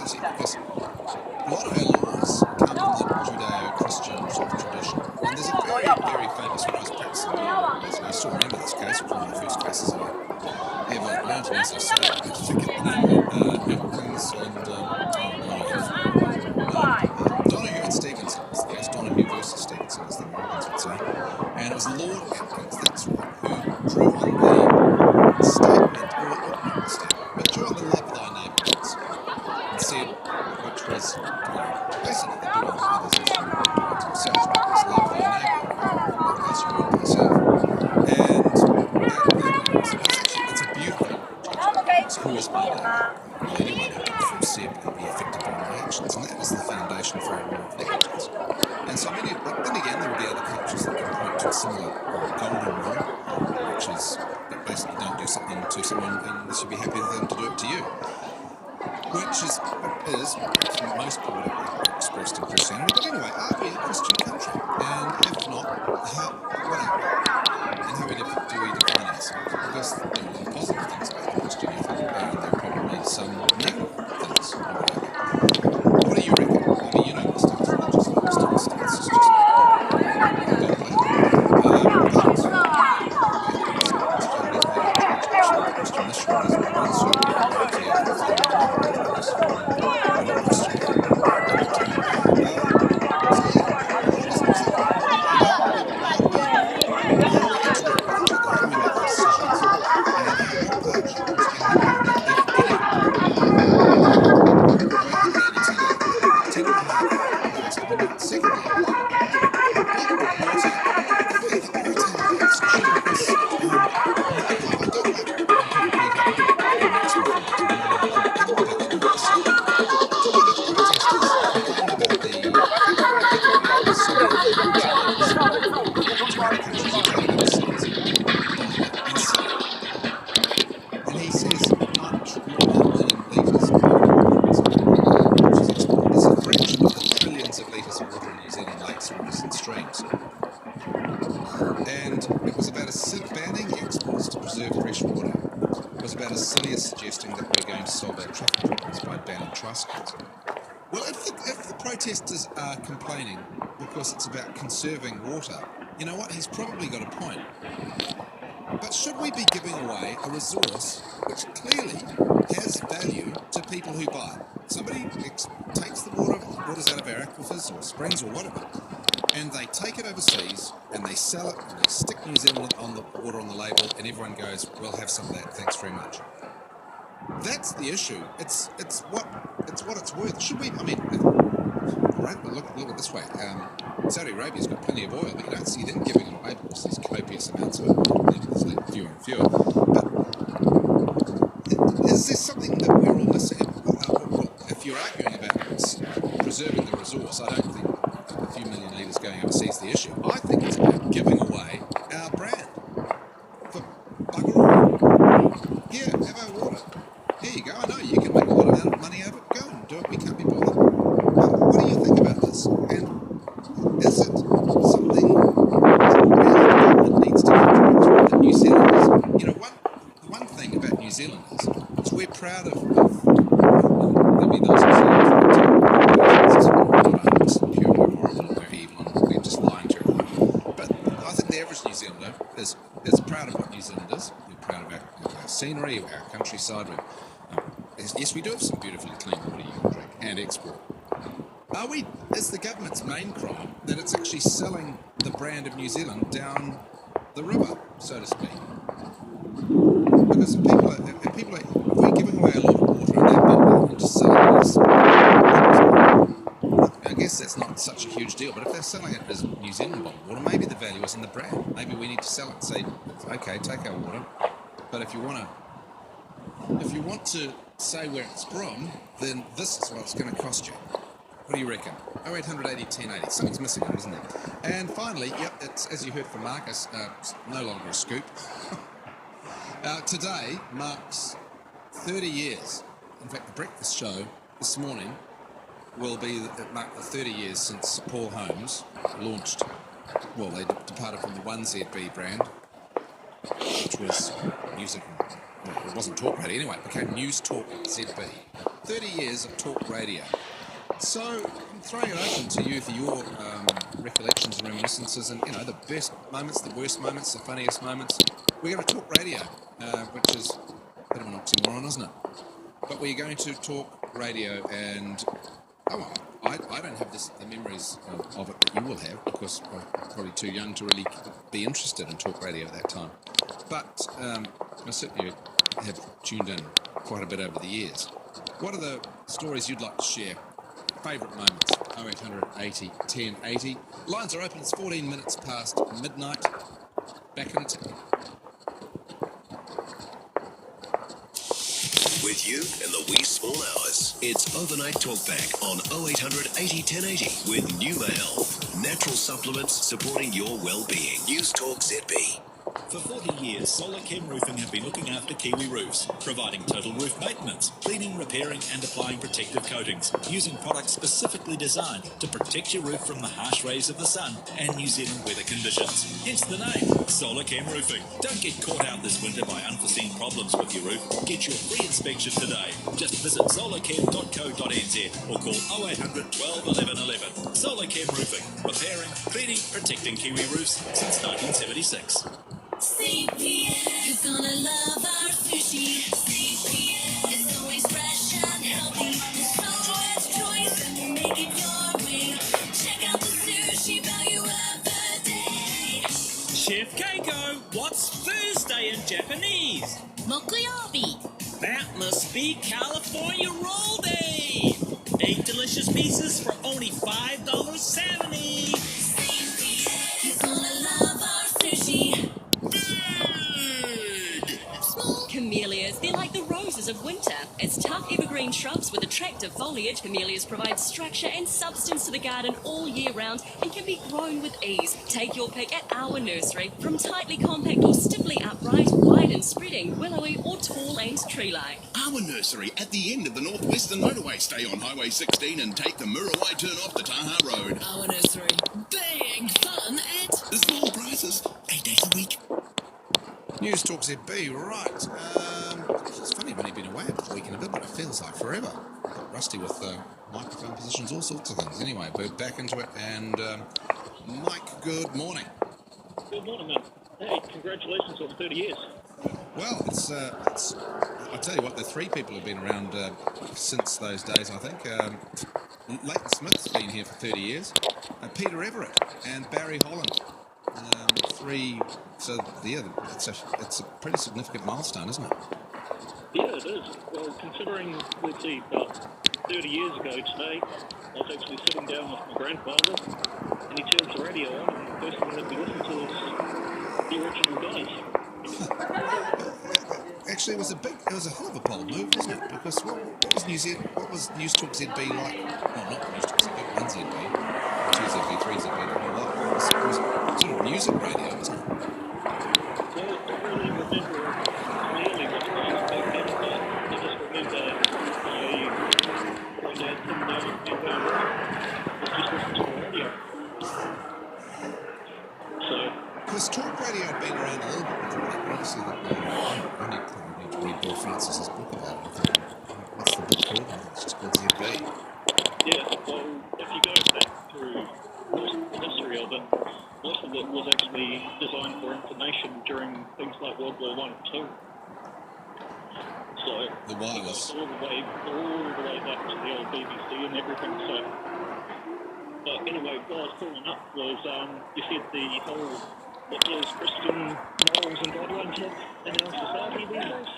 curiosity because a lot of our laws come from the Judeo-Christian sort of tradition. And there's a very, very famous, when I was practicing law, I still remember this case, one of the first cases I ever learned, and as I say, I forget the name, Elkins and Donahue and Stevenson was the case. Donahue versus Stevenson, as the Americans would say. And it was Lord Elkins, that's right, who drew on the statement, or not the statement, but drew on the love thy neighbour once, and said, which was, basically do unto others as you would do unto yourself, not as love thy neighbour, but as you would thyself. And it's a beautiful judgment. Who is my neighbour? Well, anyone who can foreseeably be affected by my actions, and that is the foundation for our law of negligence. And so many, but then again, there will be other cultures that can point to a similar golden rule, which is that basically don't do something to someone unless you'd be happy for them to do it to you. Which is for most politically expressed in Christianity. But anyway, are we a Christian country? And if not, what are we? And how do we define ourselves? Because there are positive things about the Christian ethic, and there are probably some negative things about it. What do you reckon? I mean, you know the stance, religious stance is just Christian missionaries and ones who protesters are complaining because it's about conserving water. You know what? He's probably got a point. But should we be giving away a resource which clearly has value to people who buy it? Somebody takes the waters out of our aquifers or springs or whatever, and they take it overseas and they sell it and they stick New Zealand on the water on the label, and everyone goes, "We'll have some of that. Thanks very much." That's the issue. It's what it's worth. Should we? I mean. Right, but look at it this way. Saudi Arabia's got plenty of oil, but you don't see them giving it away because there's copious amounts of it. There's fewer and fewer. But is there something that we're all missing? Well, if you're arguing about preserving the resource, I don't think a few million litres going overseas is the issue. I think it's about giving away our brand for bugger all. Here, have our water. Here you go. I know you can make a lot of money out of it. Go and do it. We can't be bothered. What do you think about this? And is it something that really the government needs to do that New Zealanders? You know, one thing about New Zealanders is we're proud of there'll be those who say it's pure, we're horrible, we're evil, and we're just lying to everyone. But I think the average New Zealander is proud of what New Zealand is. We're proud of our scenery, our countryside. Yes, we do have some beautifully clean water you can drink and export. Is the government's main crime that it's actually selling the brand of New Zealand down the river, so to speak? Because if we're giving away a lot of water in that bottle and just selling it as, I guess that's not such a huge deal, but if they're selling it as New Zealand bottled water, maybe the value is in the brand. Maybe we need to sell it and say, okay, take our water, but if you want to say where it's from, then this is what it's going to cost you. What do you reckon? 0800 80 1080. Something's missing, isn't it? And finally, yep, it's, as you heard from Marcus, it's no longer a scoop. Today marks 30 years. In fact, the breakfast show this morning will mark the 30 years since Paul Holmes launched, well, they departed from the 1ZB brand, which was music, well, it wasn't talk radio anyway, it became News Talk ZB. 30 years of talk radio. So I'm throwing it open to you for your recollections and reminiscences and, the best moments, the worst moments, the funniest moments. We're going to talk radio, which is a bit of an oxymoron, isn't it? But we're going to talk radio and, I don't have the memories of it that you will have because I'm probably too young to really be interested in talk radio at that time. But I certainly have tuned in quite a bit over the years. What are the stories you'd like to share? Favourite moments? 0800 80 10 80. Lines are open. It's 14 minutes past midnight. Back in a tick. With you in the wee small hours, it's Overnight Talkback on 0800 80 1080 with New Mail. Natural supplements supporting your well-being. News Talk ZB. For 40 years, Solar Chem Roofing have been looking after Kiwi roofs, providing total roof maintenance, cleaning, repairing and applying protective coatings, using products specifically designed to protect your roof from the harsh rays of the sun and New Zealand weather conditions. Hence the name, Solar Chem Roofing. Don't get caught out this winter by unforeseen problems with your roof. Get your free inspection today. Just visit solarchem.co.nz or call 0800 12 11 11. Solar Chem Roofing, repairing, cleaning, protecting Kiwi roofs since 1976. CPN, you're gonna love our sushi. CPN, it's always fresh and healthy. There's so much choice and we'll make it your way. Check out the sushi value of the day. Chef Keiko, what's Thursday in Japanese? Mokuyobi. That must be California Roll Day. 8 delicious pieces for only $5.70. CPN, you're gonna love our sushi. Camellias, they're like the roses of winter. As tough evergreen shrubs with attractive foliage, camellias provide structure and substance to the garden all year round and can be grown with ease. Take your pick at our nursery, from tightly compact or stiffly upright, wide and spreading, willowy or tall and tree-like. Our nursery at the end of the Northwestern Motorway. Stay on Highway 16 and take the Muriwai turn off the Taha Road. Our nursery, big fun at Small prices, 8 days a week. News Talk ZB, right. It's funny, I've only been away over the weekend a bit, but it feels like forever. Got rusty with microphone positions, all sorts of things. Anyway, we're back into it, and Mike, good morning. Good morning, mate. Hey, congratulations on 30 years. Well, it's I tell you what, the three people have been around since those days, I think. Leighton Smith's been here for 30 years, Peter Everett and Barry Holland. Three, so yeah, it's a pretty significant milestone, isn't it? Yeah, it is. Well, considering, let's see, about 30 years ago today, I was actually sitting down with my grandfather, and he turns the radio on, and the first thing that we listen to is the original guys. Actually, it was a hell of a bold move, wasn't it? Because what was News Talk ZB like? Well, not News Talk ZB, 1 ZB, 2 ZB, 3 ZB, the whole lot. It was sort of music radio, wasn't it? Well, I don't really remember clearly what it was back then, but I just remember my dad sitting down and just listening to the radio. So, Because talk radio had been around a little bit before that, but obviously I need to read Bill Francis's book about it. What's the book called? I think it's just called ZB. yeah, well, if you go back through most of the history of it, most of it was actually designed for information during things like World War I and II. So, The wireless. all the way back to the old BBC and everything. So, but anyway, what I was pulling up was you said the whole what those Christian morals and guidelines have in our society these days.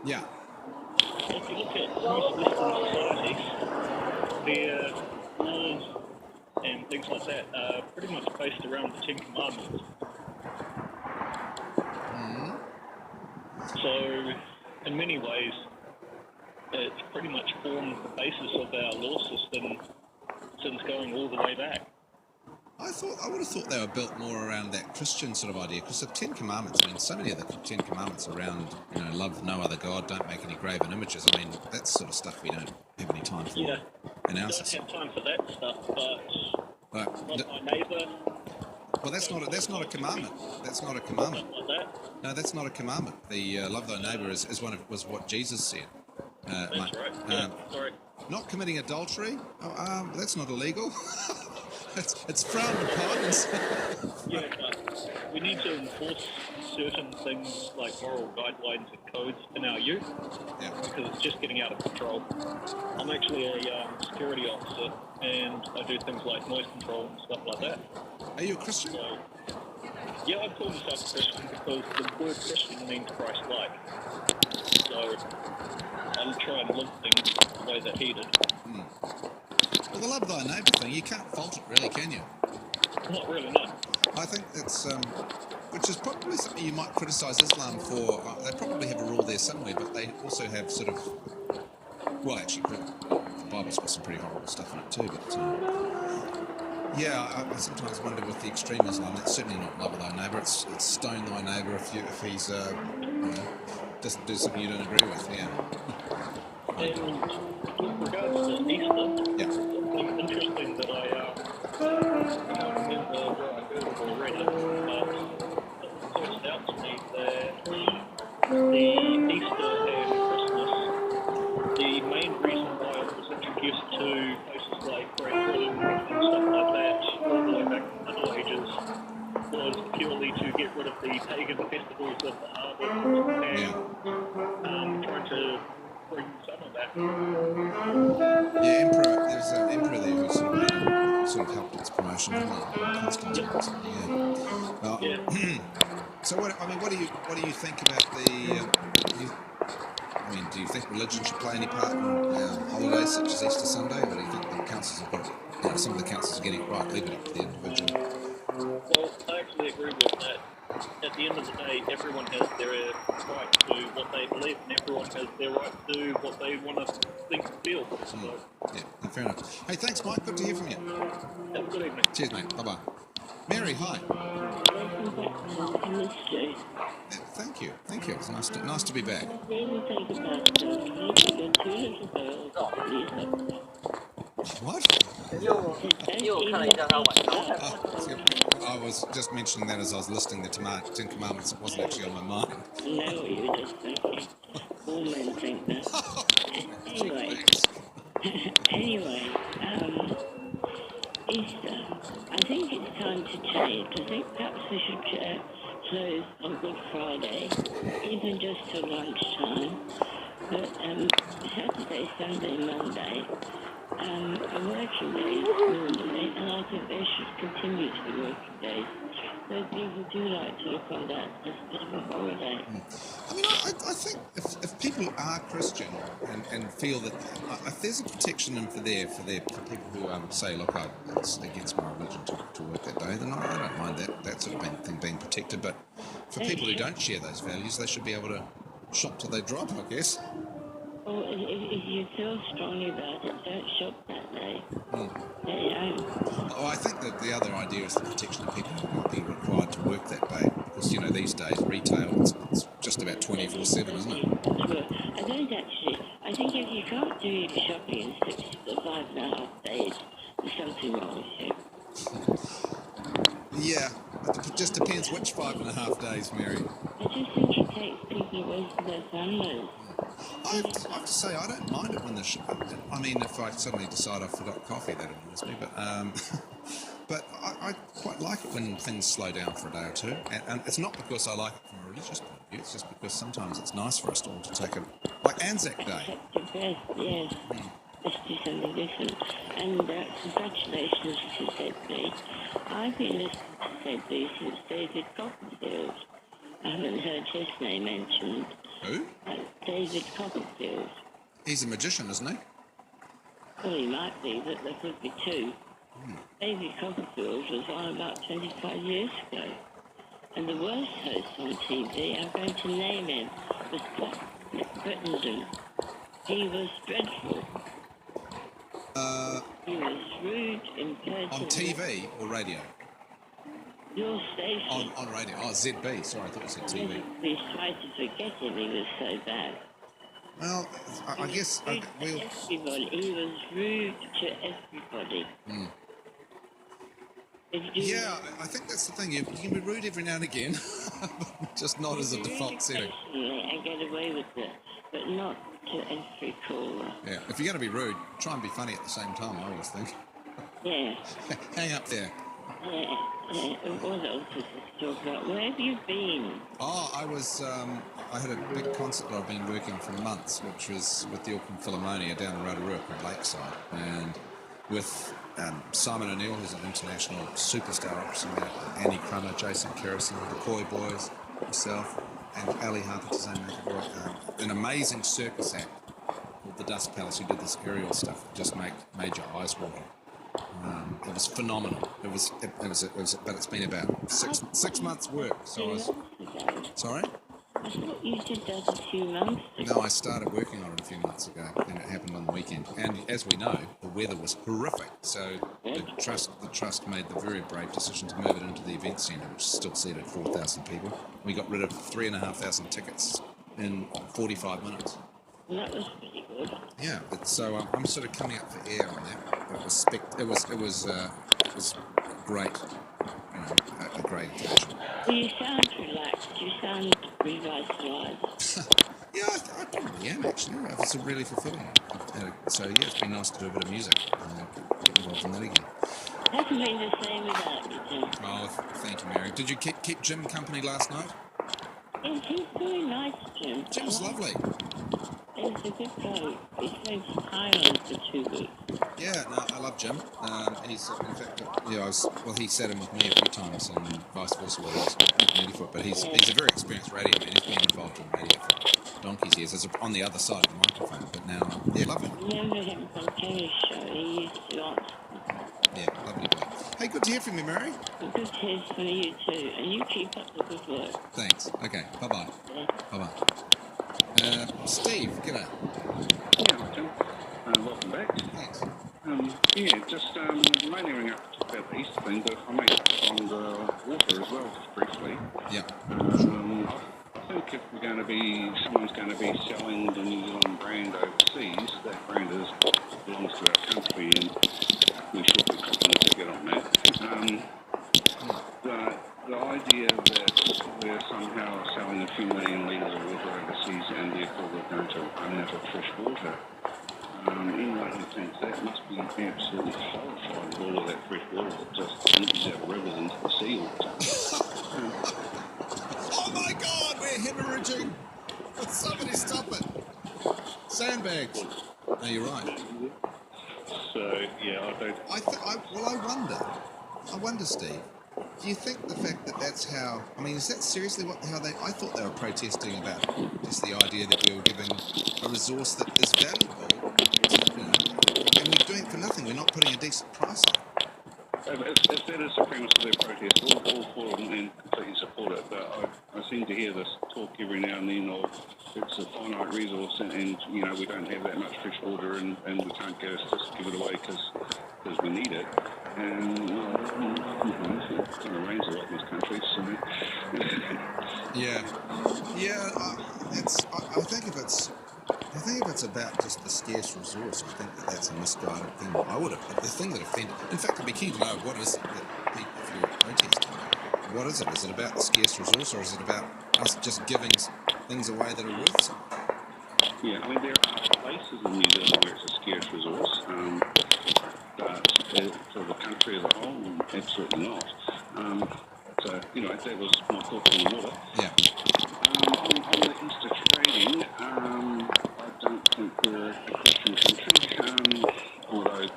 Yeah. If you look at most Western societies, their laws and things like that are pretty much based around the Ten Commandments. So, in many ways, it's pretty much formed the basis of our law system since going all the way back. I would have thought they were built more around that Christian sort of idea, because the Ten Commandments, I mean, so many of the Ten Commandments around, love no other God, don't make any graven images. I mean, that's sort of stuff we don't have any time for Yeah, in our don't society. have time for that stuff, but love my neighbour. Well, that's not a commandment. That's not a commandment. Like that. No, that's not a commandment. The love thy neighbour was what Jesus said. That's Mike. right. Yeah, sorry. Not committing adultery? Oh, that's not illegal. it's frowned upon. Yeah, but we need to enforce certain things like moral guidelines and codes in our youth Yeah. because it's just getting out of control. I'm actually a security officer and I do things like noise control and stuff like that. Are you a Christian? So, yeah, I call myself a Christian because the word Christian means Christ-like. So I try and live things the way that he did. Well, the love thy neighbour thing, you can't fault it really, can you? Not really, no. I think it's, which is probably something you might criticise Islam for. They probably have a rule there somewhere, but they also have sort of, well, actually, the Bible's got some pretty horrible stuff in it too, but yeah, I sometimes wonder with the extreme Islam, it's certainly not love thy neighbour, it's stone thy neighbour if he's, doesn't do something you don't agree with, yeah. And with regards to Easter, Yeah. it's interesting that I can't remember where I heard it or read it, but it points out to me that the Easter and Christmas, the main reason why it was introduced to places like Great Britain and stuff like that all the way back in the Middle Ages was purely to get rid of the pagan festivals of the harvest and trying to bring some of that. Yeah, there's an emperor there who sort of helped its promotion, didn't he? Constantine or something, yeah. Well, so what do you think about do you think religion should play any part in holidays such as Easter Sunday, or do you think the councils have got it, some of the councils are getting it right, leave it up to the individual? Well, I actually agree with that. At the end of the day, everyone has their right to what they believe, and everyone has their right to what they want to think and feel. So, Yeah, fair enough. Hey, thanks, Mike. Good to hear from you. have a good evening. Cheers, mate. Bye-bye. Mary, hi. Thank you. It's nice to be back. What? I was just mentioning that as I was listing the Ten Commandments. It wasn't actually on my mind. No, you just thinking. All men think that. Anyway, Easter. I think it's time to change. I think perhaps we should close on Good Friday, even just till lunchtime. But Saturday, Sunday, Monday are working days normally, and I think they should continue to be working days. So people do like to look on that as a bit of a holiday. I mean, I think if people are Christian and feel that if there's a protection in for people who say, look, it's against my religion to work that day, then I don't mind that sort of thing being protected. But for people who don't share those values, they should be able to shop till they drop, I guess. Well, if you feel strongly about it, don't shop that day. I think that the other idea is the protection of people who might be required to work that day. Because, these days, retail, it's just about 24/7, isn't it? I don't actually. I think if you can't do your shopping in 5.5 days, there's something wrong with you. Yeah, it just depends which 5.5 days, Mary. I just think it takes people away from their families. I have to say, I don't mind it when if I suddenly decide I forgot coffee, that annoys me, but I quite like it when things slow down for a day or two, and it's not because I like it from a religious point of view, it's just because sometimes it's nice for us all to take like Anzac Day. Yes. Let's do something different. And congratulations to Sedley. I've been listening to Sedley since David Copperfield. I haven't heard his name mentioned. Who? David Copperfield. He's a magician, isn't he? Well, he might be, but there could be two. David Copperfield was on about 25 years ago. And the worst host on TV, I'm going to name him, was Crittenden. He was dreadful. He was rude, impertinent. On TV or radio? Your station. On radio. Oh, ZB. Sorry, I thought you said TV. Please try to forget him. He was so bad. Well, I guess we'll... Everybody. He was rude to everybody. Yeah, I think that's the thing. You can be rude every now and again, just not as a default setting. And get away with it, but not it's pretty cool. Yeah, if you're going to be rude, try and be funny at the same time, I always think. Yeah. Hang up there. Yeah. What else is to talk about? Where have you been? Oh, I had a big concert that I've been working for months, which was with the Auckland Philharmonia down in Rotorua at Lakeside, and with Simon O'Neill, who's an international superstar opera singer, Annie Crummer, Jason Kerrison, the Koi Boys, myself, and Ali Harper, an amazing circus act called the Dust Palace, who did this aerial stuff that just made your eyes water. It was phenomenal. It was, but it's been about six months' work. So I was. Sorry? I thought you did that a few months ago. No, I started working on it a few months ago, and it happened on the weekend. And as we know, the weather was horrific. So the trust made the very brave decision to move it into the event centre, which still seated 4,000 people. We got rid of 3,500 tickets in 45 minutes. And that was pretty good. Yeah, so I'm sort of coming up for air on that. It was great, a great occasion. Well, you sound relaxed. You sound revitalised. Yeah, I probably am actually. It's really fulfilling. So yeah, it's been nice to do a bit of music. Get involved in that again. Hasn't been the same without you, Jim. Oh, thank you, Mary. Did you keep Jim company last night? Yes, he's very nice, Jim. Jim's lovely. He's a good guy. He spent Thailand for 2 weeks. Yeah, no, I love Jim. He's, in fact, he sat in with me a few times and vice versa while he was committee for it. But he's a very experienced radio man. He's been involved in radio for donkey's years. As on the other side of the microphone, but now, yeah, love him. Remember him from Terry's show? He used to answer. Yeah, lovely boy. Hey, good to hear from you, Mary. Good to hear from you too, and you keep up the good work. Thanks. Okay, bye-bye. Yeah. Bye-bye. Steve, g'day. Yeah, Tim. Welcome back. Thanks. Just mainly ring up to talk about the Easter thing, but if I may on the water as well, just briefly. Yeah. I think if someone's going to be selling the New Zealand brand overseas, that brand belongs to our country, and we should be copping a ticket on that. The idea that we're somehow selling a few million litres of water overseas and therefore we're going to run out of fresh water, anyone who thinks that must be absolutely horrified with all of that fresh water that just empties out rivers into the sea all the time. Oh my God, we're hemorrhaging! Somebody stop it! Sandbags. No, you're right. So, yeah, I wonder, Steve, do you think the fact that that's how, is that seriously I thought they were protesting about just the idea that we were giving a resource that is valuable, and we're doing it for nothing, we're not putting a decent price on it. If that is the premise of their protest, all for them and completely support it, but I seem to hear this talk every now and then of it's a finite resource and we don't have that much fresh water and we can't just give it away because we need it. And it kind of rains a lot in this country, so... I think if it's about just the scarce resource, I think that's a misguided thing. The thing that offended... In fact, I'd be keen to know what is it that people, if you're protesting, what is it? Is it about the scarce resource, or is it about us just giving things away that are worth something? Yeah, there are places in New Zealand where it's a scarce resource, but for the country as a whole, absolutely not. So, that was my thoughts on the water. Yeah. On the Easter trading, I don't think we're a Christian country, although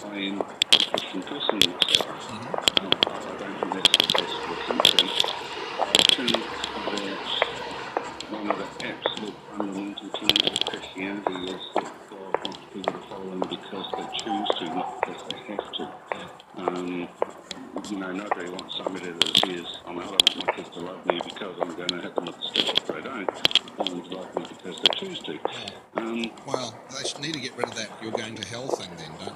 I am a Christian person myself. I don't think that's the case for the country. I think that one of the absolute fundamental tenets of Christianity is that God wants people to follow him because they choose to, not because they have to. Nobody wants somebody that says, I don't want my kids to love me because I'm going to hit them with a stick if they don't. I want them to love me because they choose to. Well, they should need to get rid of that "you're going to hell" thing then, don't